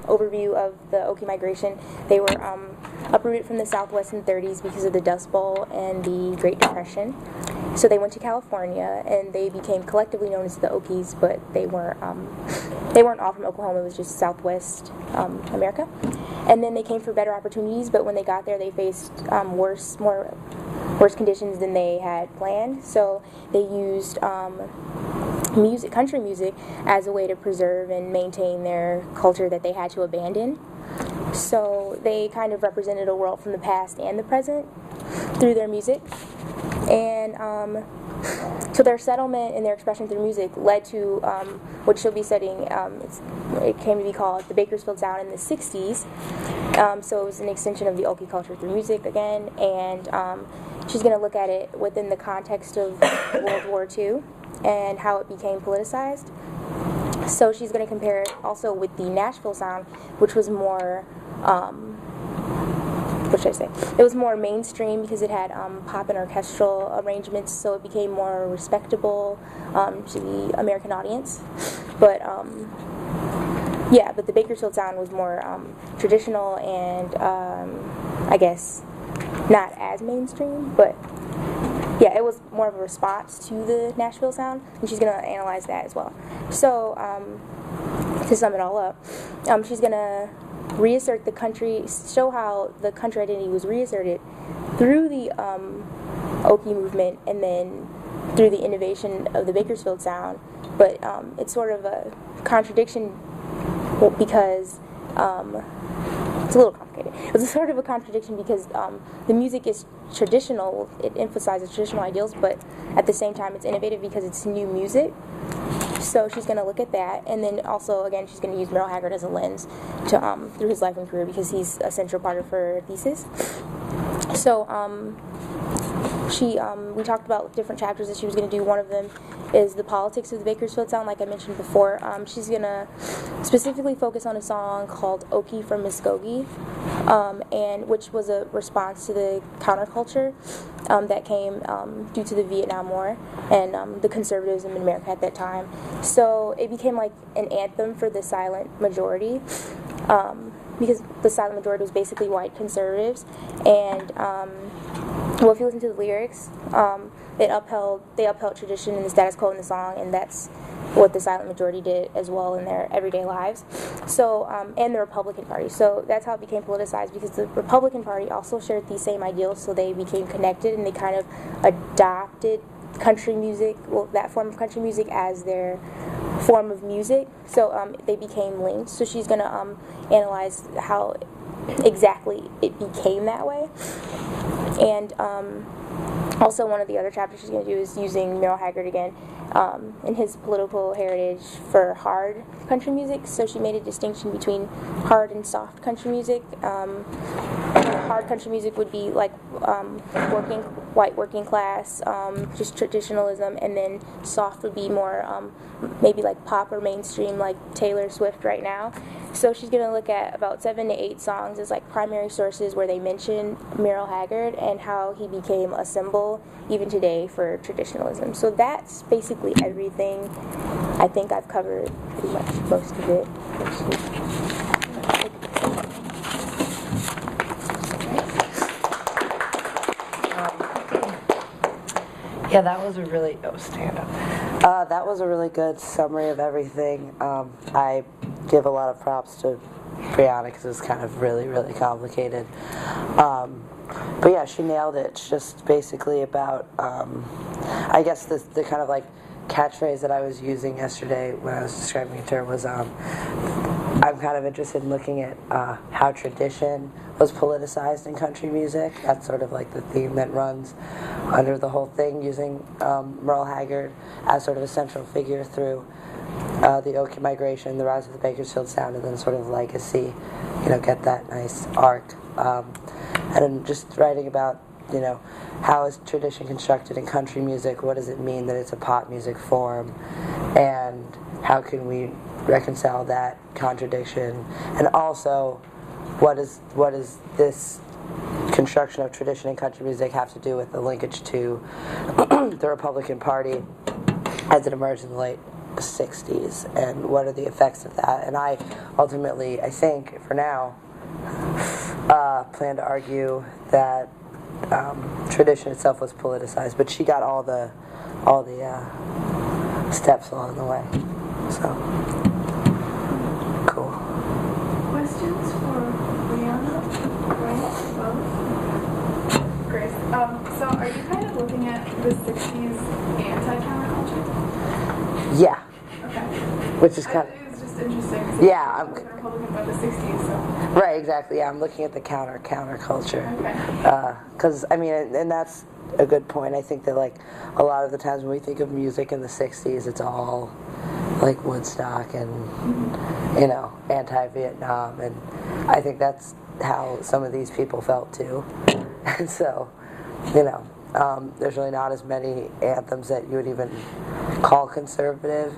overview of the Okie migration. They were uprooted from the Southwest in the 30s because of the Dust Bowl and the Great Depression. So they went to California, and they became collectively known as the Okies, but they weren't all from Oklahoma. It was just Southwest America. And then they came for better opportunities, but when they got there, they faced worse conditions than they had planned. So they used country music, as a way to preserve and maintain their culture that they had to abandon. So they kind of represented a world from the past and the present through their music. And so their settlement and their expression through music led to what she'll be studying. It came to be called the Bakersfield Sound in the 60s. So it was an extension of the Okie culture through music again. And she's going to look at it within the context of World War II and how it became politicized. So she's going to compare it also with the Nashville Sound, which was more, what should I say? It was more mainstream because it had pop and orchestral arrangements, so it became more respectable to the American audience. But yeah, but the Bakersfield Sound was more traditional and I guess not as mainstream, but yeah, it was more of a response to the Nashville Sound, and she's going to analyze that as well. So, to sum it all up, she's going to reassert the country, show how the country identity was reasserted through the Okie movement and then through the innovation of the Bakersfield Sound. But it's sort of a contradiction because it's a little complicated. It's sort of a contradiction because the music is traditional, it emphasizes traditional ideals, but at the same time it's innovative because it's new music. So she's going to look at that, and then also, again, she's going to use Merle Haggard as a lens to through his life and career because he's a central part of her thesis. So we talked about different chapters that she was going to do. One of them is the politics of the Bakersfield Sound, like I mentioned before. She's going to specifically focus on a song called Okie from Muskogee, and which was a response to the counterculture that came due to the Vietnam War and the conservatism in America at that time. So it became like an anthem for the silent majority, because the silent majority was basically white conservatives. And well, if you listen to the lyrics, they upheld tradition and the status quo in the song, and that's what the silent majority did as well in their everyday lives. So, and the Republican Party. So that's how it became politicized, because the Republican Party also shared these same ideals, so they became connected and they kind of adopted country music, well, that form of country music as their form of music. So they became linked. So she's going to analyze how exactly it became that way. And also, one of the other chapters she's going to do is using Merle Haggard again in his political heritage for hard country music. So she made a distinction between hard and soft country music. Hard country music would be like white working class, just traditionalism, and then soft would be more maybe like pop or mainstream, like Taylor Swift right now. So she's going to look at about 7 to 8 songs as like primary sources where they mention Merle Haggard and how he became a symbol even today for traditionalism. So that's basically everything. I think I've covered pretty much most of it. Yeah, that was a really that was a really good summary of everything. I give a lot of props to Brianna because it's kind of really, really complicated. But yeah, she nailed it. It's just basically about, I guess the kind of like catchphrase that I was using yesterday when I was describing it to her was, I'm kind of interested in looking at how tradition was politicized in country music. That's sort of like the theme that runs under the whole thing, using Merle Haggard as sort of a central figure through the Okie migration, the rise of the Bakersfield Sound, and then sort of legacy, get that nice arc. And then just writing about, how is tradition constructed in country music? What does it mean that it's a pop music form? And how can we reconcile that contradiction? And also, what does this construction of tradition in country music have to do with the linkage to the Republican Party as it emerged in the late '60s and what are the effects of that. And I ultimately, I think, for now, plan to argue that tradition itself was politicized, but she got all the steps along the way. So, cool. Questions for Brianna? Both? Grace. So are you kind of looking at the 60s anti-counterculture? Yeah. Okay. Which is kind of... It was just interesting. Yeah, I'm... Republican about the 60s, so... Right, exactly. Yeah, I'm looking at the counterculture. Okay. Because, I mean, and that's a good point. I think that, like, a lot of the times when we think of music in the 60s, it's all, like, Woodstock and, you know, anti-Vietnam. And I think that's how some of these people felt, too. And so, you know, there's really not as many anthems that you would even call conservative,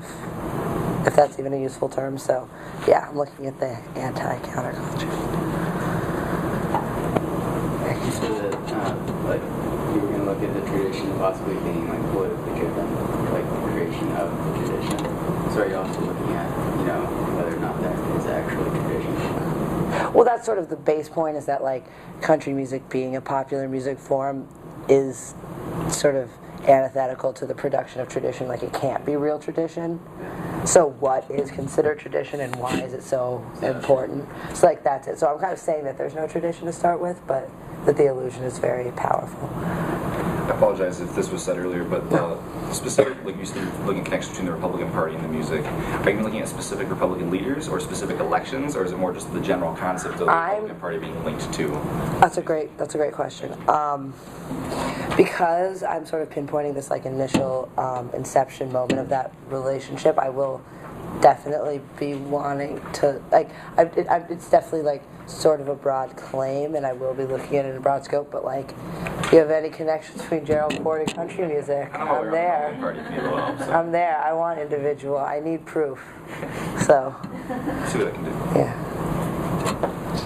if that's even a useful term. So, yeah, I'm looking at the anti-counterculture. You said that, like, you were going to look at the tradition possibly being, like, politically driven, like, the creation of the tradition. So are you also looking at, you know, whether or not that is actually tradition? Well, that's sort of the base point, is that, like, country music being a popular music form is sort of antithetical to the production of tradition. Like, it can't be real tradition. So what is considered tradition and why is it so important? So, like, that's it. So I'm kind of saying that there's no tradition to start with, but that the illusion is very powerful. I apologize if this was said earlier, but the specific, like you said, looking at connection between the Republican Party and the music, are you looking at specific Republican leaders or specific elections, or is it more just the general concept of the Republican Party being linked to? That's a great question. Because I'm sort of pinpointing this, like, initial inception moment of that relationship, I will definitely be wanting to, like, it's definitely, like, sort of a broad claim, and I will be looking at it in a broad scope, but, like, if you have any connections between Gerald Ford and country music, I'm there. I'm there. I want individual. I need proof. So, See what I can do. yeah.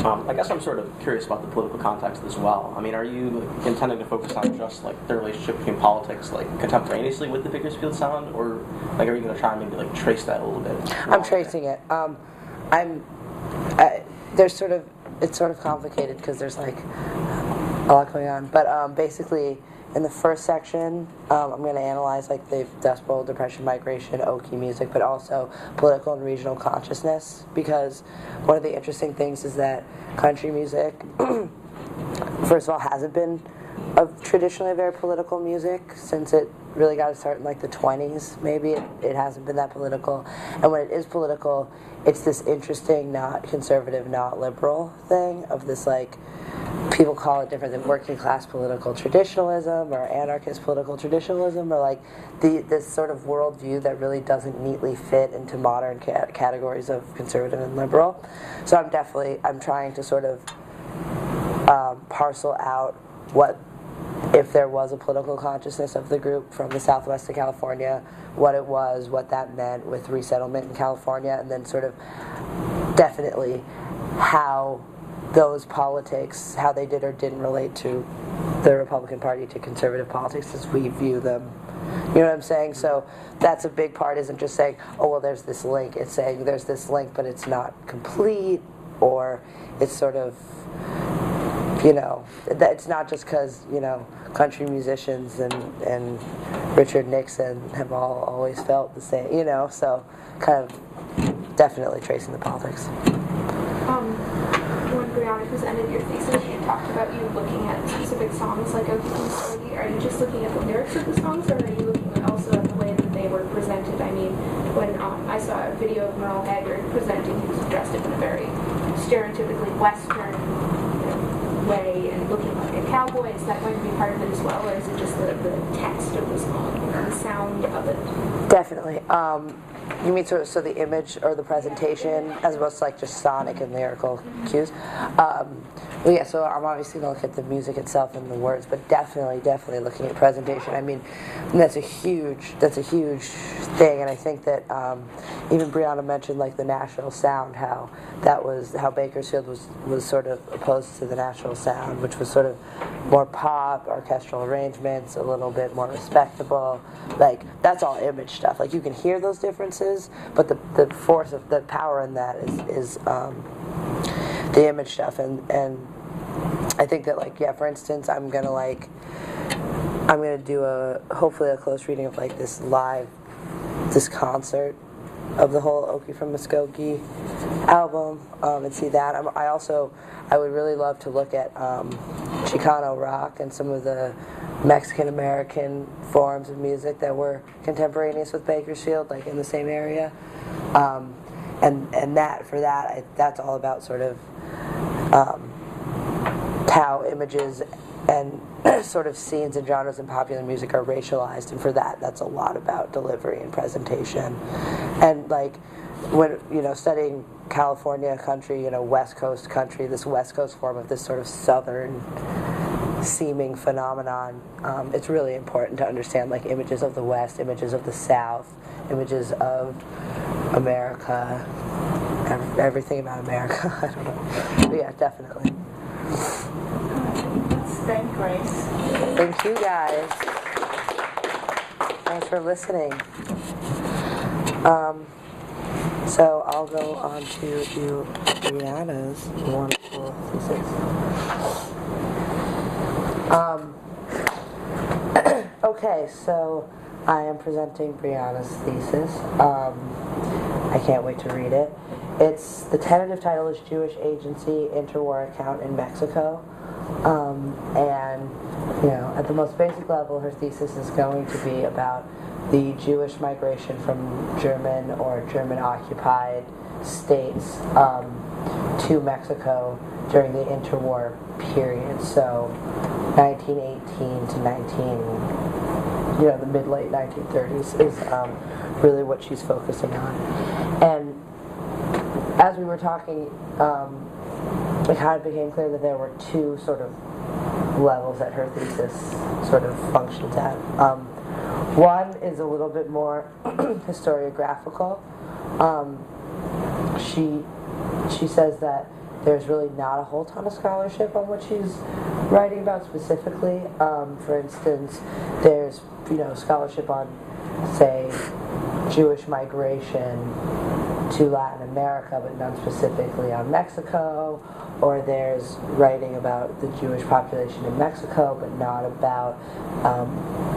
I guess I'm sort of curious about the political context as well. I mean, are you, like, intending to focus on just, like, the relationship between politics, like, contemporaneously with the Bakersfield sound, or, like, are you going to try and maybe, like, trace that a little bit? I'm tracing it. There's sort of, it's sort of complicated because there's, like, a lot going on. But basically, in the first section, I'm going to analyze, like, the Dust Bowl, Depression, migration, Okie music, but also political and regional consciousness, because one of the interesting things is that country music, first of all, hasn't been traditionally a very political music since it really got to start in, like, the 20s. Maybe it hasn't been that political. And when it is political, it's this interesting, not conservative, not liberal thing of this, like, people call it different than working class political traditionalism or anarchist political traditionalism, or, like, this sort of worldview that really doesn't neatly fit into modern categories of conservative and liberal. So I'm trying to sort of parcel out what, if there was a political consciousness of the group from the Southwest to California, what it was, what that meant with resettlement in California, and then sort of definitely how those politics, how they did or didn't relate to the Republican Party, to conservative politics as we view them. You know what I'm saying? So that's a big part, isn't just saying, oh, well, there's this link. It's saying there's this link, but it's not complete, or it's sort of, you know, it's not just because, you know, country musicians and Richard Nixon have always felt the same, you know, so kind of definitely tracing the politics. When Brianna presented your thesis, you talked about you looking at specific songs like Okie from Stogie. Are you just looking at the lyrics of the songs, or are you looking also at the way that they were presented? I mean, when I saw a video of Merle Haggard presenting, he was dressed up in a very stereotypically Western way and looking like a cowboy. Is that going to be part of it as well, or is it just the text of the song, the sound of it? Definitely. You mean sort of so the image or the presentation as opposed to, like, just sonic and lyrical cues? Well, yeah, so I'm obviously going to look at the music itself and the words, but definitely looking at presentation. I mean, that's a huge thing, and I think that even Brianna mentioned, like, the Nashville sound, how Bakersfield was sort of opposed to the Nashville sound, which was sort of more pop, orchestral arrangements, a little bit more respectable. Like, that's all image stuff. Like, you can hear those differences, references, but the force of the power in that is the image stuff, and I think that, like, yeah, for instance, I'm gonna do hopefully a close reading of like this concert of the whole Okie from Muskogee album, and see that. I would really love to look at Chicano rock and some of the Mexican American forms of music that were contemporaneous with Bakersfield, like in the same area, and that's all about sort of how images and sort of scenes and genres in popular music are racialized, and for that's a lot about delivery and presentation. And like when studying California country, West Coast country, this West Coast form of this sort of southern seeming phenomenon, it's really important to understand like images of the West, images of the South, images of America, everything about America. I don't know, but yeah, definitely. Thank Grace. Thank you guys. Thanks for listening. So I'll go on to do Brianna's wonderful thesis. Okay, so I am presenting Brianna's thesis. I can't wait to read it. The tentative title is Jewish Agency Interwar Account in Mexico. And at the most basic level, her thesis is going to be about the Jewish migration from German or German-occupied states to Mexico during the interwar period. So 1918 to the mid-late 1930s is really what she's focusing on. And as we were talking, it kind of became clear that there were two sort of levels that her thesis sort of functions at. One is a little bit more historiographical. She says that there's really not a whole ton of scholarship on what she's writing about specifically. For instance, there's scholarship on, say, Jewish migration to Latin America, but none specifically on Mexico, or there's writing about the Jewish population in Mexico, but not about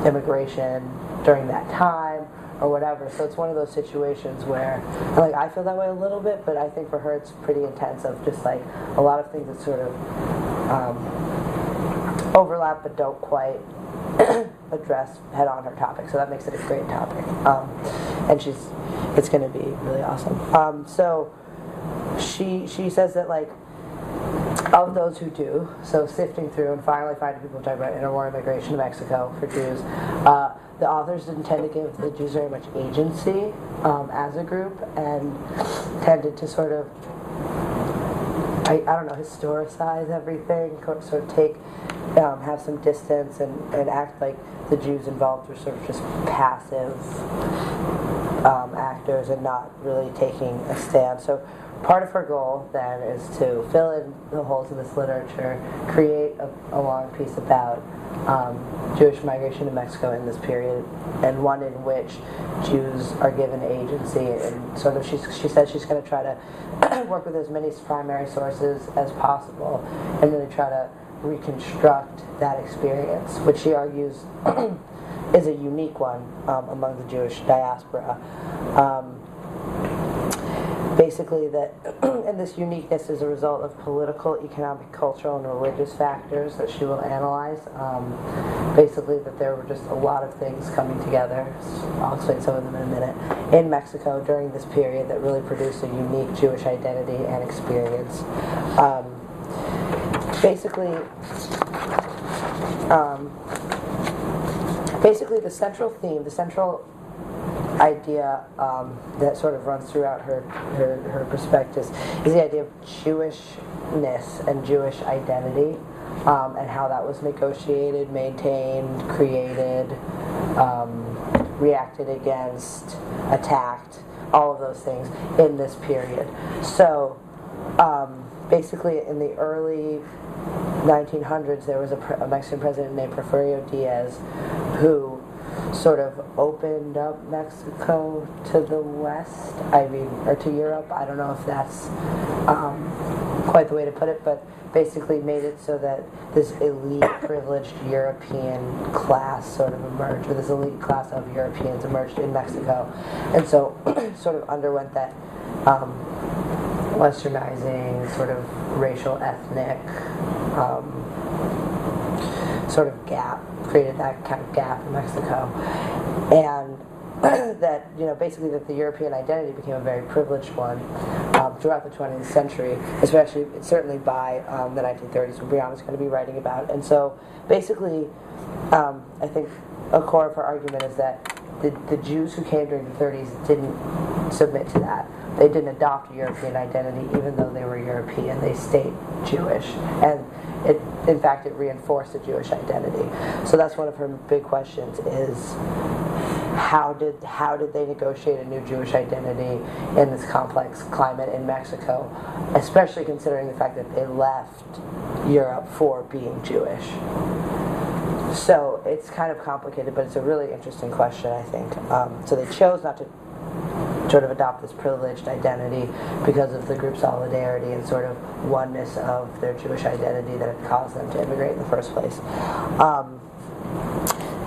immigration during that time, or whatever. So it's one of those situations where, like, I feel that way a little bit, but I think for her it's pretty intense, of just like a lot of things that sort of overlap but don't quite address head-on her topic. So that makes it a great topic, and it's going to be really awesome. So she says that, like, of those who do, so sifting through and finally finding people who talk about interwar immigration to Mexico for Jews, the authors didn't tend to give the Jews very much agency as a group, and tended to sort of, I don't know, historicize everything, sort of have some distance and act like the Jews involved were sort of just passive actors and not really taking a stand. So part of her goal then is to fill in the holes in this literature, create a long piece about Jewish migration to Mexico in this period, and one in which Jews are given agency, and sort of she says she's going to try to work with as many primary sources as possible and really try to reconstruct that experience, which she argues is a unique one among the Jewish diaspora. Basically, and this uniqueness is a result of political, economic, cultural, and religious factors that she will analyze. Basically, that there were just a lot of things coming together, I'll explain some of them in a minute, in Mexico during this period that really produced a unique Jewish identity and experience. Basically, the central theme, the central idea that sort of runs throughout her prospectus is the idea of Jewishness and Jewish identity, and how that was negotiated, maintained, created, reacted against, attacked, all of those things in this period. So basically, in the early 1900s, there was a Mexican president named Porfirio Diaz who sort of opened up Mexico to the West, I mean, or to Europe. I don't know if that's quite the way to put it, but basically made it so that this elite, privileged European class sort of emerged, or this elite class of Europeans emerged in Mexico, and so sort of underwent that westernizing, sort of racial, ethnic sort of gap, created that kind of gap in Mexico, and that, you know, basically that the European identity became a very privileged one throughout the 20th century, especially, certainly by the 1930s, when Brianna's going to be writing about. And so basically, I think a core of her argument is that the Jews who came during the 30s didn't submit to that. They didn't adopt a European identity, even though they were European. They stayed Jewish, and in fact, it reinforced the Jewish identity. So that's one of her big questions: is how did they negotiate a new Jewish identity in this complex climate in Mexico, especially considering the fact that they left Europe for being Jewish. So it's kind of complicated, but it's a really interesting question, I think. So they chose not to sort of adopt this privileged identity because of the group solidarity and sort of oneness of their Jewish identity that had caused them to immigrate in the first place.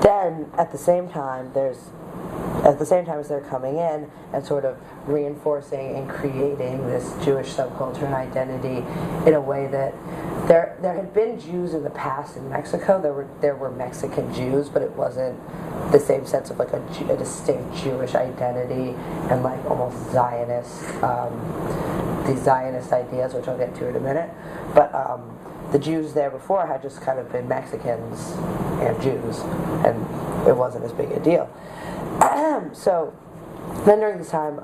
Then, at the same time as they're coming in and sort of reinforcing and creating this Jewish subculture and identity in a way that there had been Jews in the past in Mexico. There were Mexican Jews, but it wasn't the same sense of like a distinct Jewish identity and like almost Zionist, these Zionist ideas, which I'll get to in a minute. But the Jews there before had just kind of been Mexicans and Jews, and it wasn't as big a deal. So then during this time,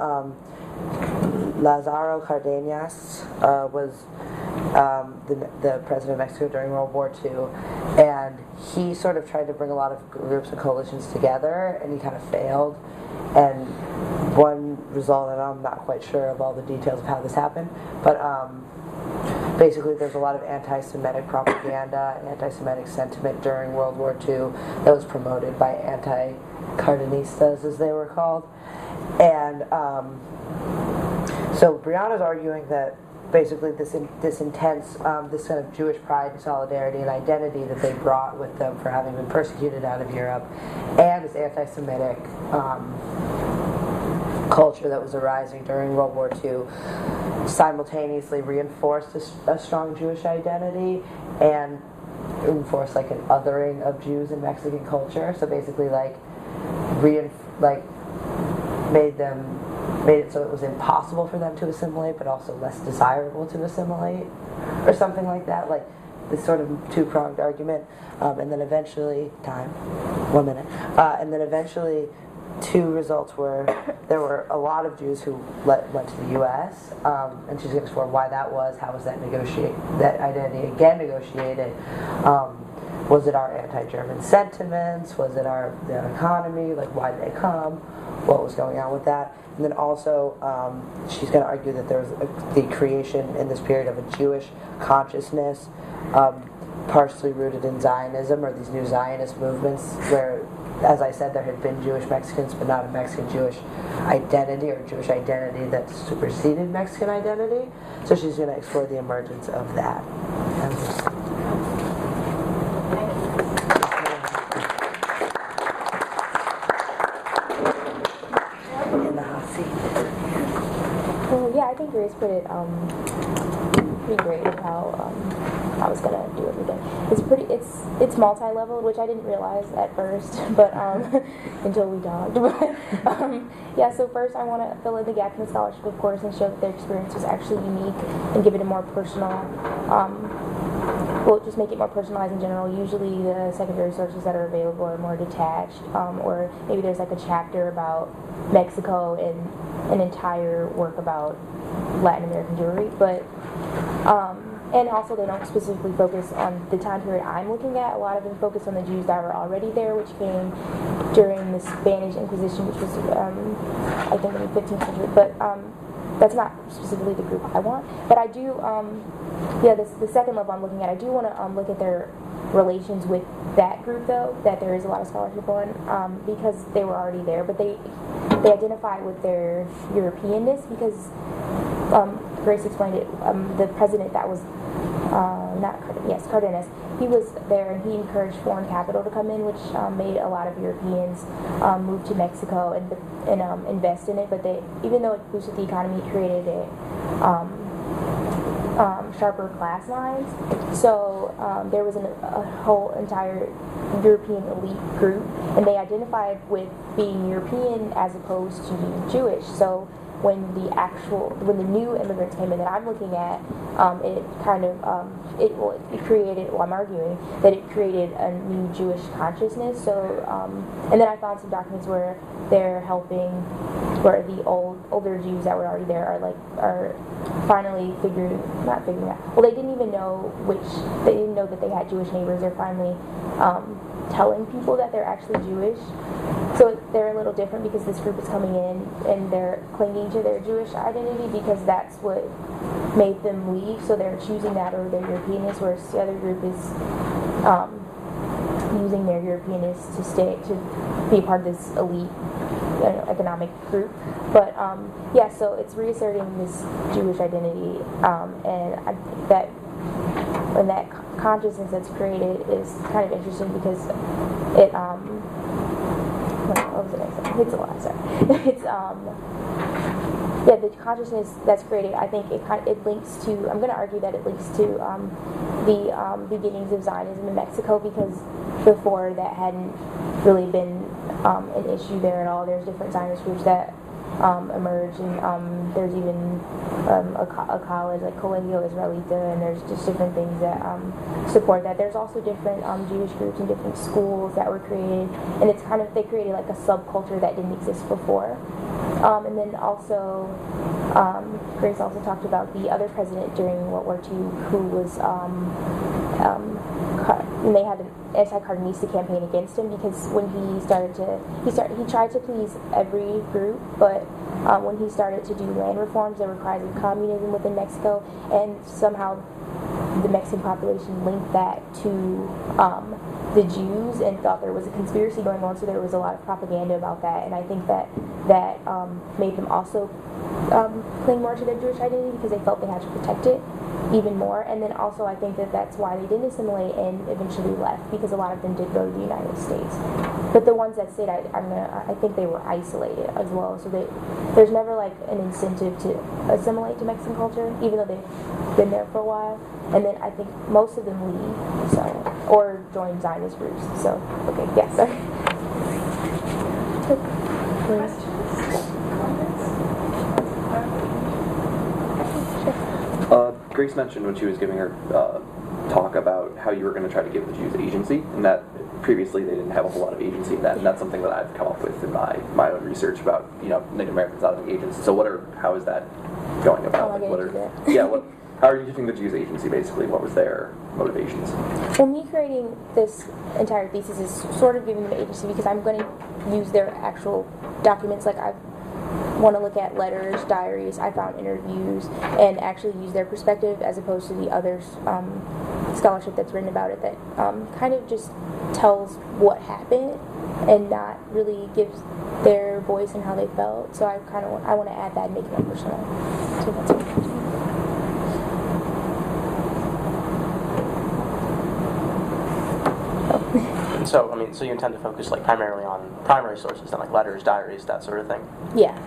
Lázaro Cárdenas was the president of Mexico during World War II, and he sort of tried to bring a lot of groups and coalitions together, and he kind of failed. And one result, and I'm not quite sure of all the details of how this happened, but basically there's a lot of anti-Semitic propaganda and anti-Semitic sentiment during World War II that was promoted by anti-Cardenistas, as they were called. And so Brianna's arguing that basically this intense, this kind of Jewish pride and solidarity and identity that they brought with them for having been persecuted out of Europe, and this anti-Semitic culture that was arising during World War II simultaneously reinforced a strong Jewish identity and reinforced like an othering of Jews in Mexican culture. So basically made it so it was impossible for them to assimilate, but also less desirable to assimilate, or something like that. Like this sort of two-pronged argument, and then eventually, and then eventually, two results were there were a lot of Jews who went to the U.S. And she's going to explore why that was. How was that identity again negotiated? Was it our anti-German sentiments? Was it the economy? Like, why did they come? What was going on with that? And then also, she's going to argue that there was the creation in this period of a Jewish consciousness, partially rooted in Zionism, or these new Zionist movements, where, as I said, there had been Jewish Mexicans, but not a Mexican Jewish identity or Jewish identity that superseded Mexican identity. So she's going to explore the emergence of that. In the hot seat. Well, yeah, I think Grace put it pretty great with how I was gonna do everything. It's multi-leveled, which I didn't realize at first, but until we talked. But yeah, so first I want to fill in the gap in the scholarship, of course, and show that their experience was actually unique and give it a more personal. Well, just make it more personalized in general. Usually the secondary sources that are available are more detached, or maybe there's like a chapter about Mexico and an entire work about Latin American Jewry, but and also they don't specifically focus on the time period I'm looking at. A lot of them focus on the Jews that were already there, which came during the Spanish Inquisition, which was I think in the 15th century, but that's not specifically the group I want. But I do, the second level I'm looking at, I do want to look at their relations with that group, though, that there is a lot of scholarship on, because they were already there, but they identify with their Europeanness because Grace explained it. The president that was Cardenas. He was there and he encouraged foreign capital to come in, which made a lot of Europeans move to Mexico and invest in it. But even though it boosted the economy, it created sharper class lines. So there was a whole entire European elite group, and they identified with being European as opposed to being Jewish. So when the new immigrants came in that I'm looking at, it kind of it created. Well, I'm arguing that it created a new Jewish consciousness. So and then I found some documents where they're helping, where the older Jews that were already there are finally not figuring out. Well, they didn't know that they had Jewish neighbors. They're finally telling people that they're actually Jewish. So they're a little different because this group is coming in and they're clinging to their Jewish identity because that's what made them leave. So they're choosing that over their Europeanness, whereas the other group is using their Europeanness to be a part of this elite economic group. But so it's reasserting this Jewish identity, and that consciousness that's created is kind of interesting because it what was the next one? It's a lot, sorry. It's the consciousness that's created, I think it links to, I'm going to argue that it links to the beginnings of Zionism in Mexico, because before that hadn't really been an issue there at all. There's different Zionist groups that emerged, and there's even a college like Colegio Israelita, and there's just different things that support that. There's also different Jewish groups and different schools that were created, and it's kind of, they created like a subculture that didn't exist before. And then also, Grace also talked about the other president during World War II who was, and they had an anti-Cardenista campaign against him because when he tried to please every group, but when he started to do land reforms, there were cries of communism within Mexico, and somehow the Mexican population linked that to the Jews and thought there was a conspiracy going on, so there was a lot of propaganda about that, and I think that made them also cling more to their Jewish identity because they felt they had to protect it even more. And then also I think that that's why they didn't assimilate and eventually left, because a lot of them did go to the United States. But the ones that stayed, I think they were isolated as well, so there's never like an incentive to assimilate to Mexican culture, even though they've been there for a while. And then I think most of them leave, or join Zionist groups. So, okay, yes, yeah, sorry. Grace mentioned when she was giving her talk about how you were going to try to give the Jews agency, and that previously they didn't have a whole lot of agency in that, and that's something that I've come up with in my own research about Native Americans not having agency. So how is that going about? How are you giving the Jews agency, basically? What was their motivations? Well, me creating this entire thesis is sort of giving them agency because I'm going to use their actual documents. Like, I want to look at letters, diaries, I found interviews, and actually use their perspective as opposed to the other scholarship that's written about it that kind of just tells what happened and not really gives their voice and how they felt. So I want to add that and make it more personal. So that's what I'm doing. So you intend to focus primarily on primary sources, then letters, diaries, that sort of thing? Yeah.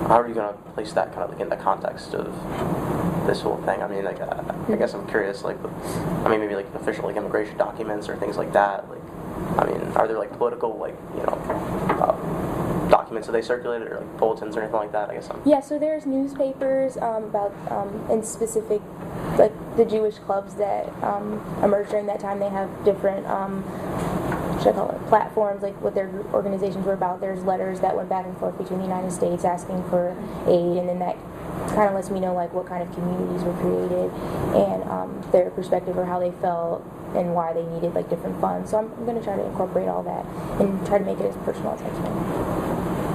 How are you going to place that kind of in the context of this whole thing? I mean, I guess I'm curious, maybe official immigration documents or things like that. Are there political documents that they circulated, or bulletins or anything like that? I guess. Yeah. So there's newspapers about in specific the Jewish clubs that emerged during that time. They have different platforms, what their organizations were about. There's letters that went back and forth between the United States asking for aid, and then that kind of lets me know what kind of communities were created and their perspective or how they felt and why they needed different funds. So I'm going to try to incorporate all that and try to make it as personal as I can.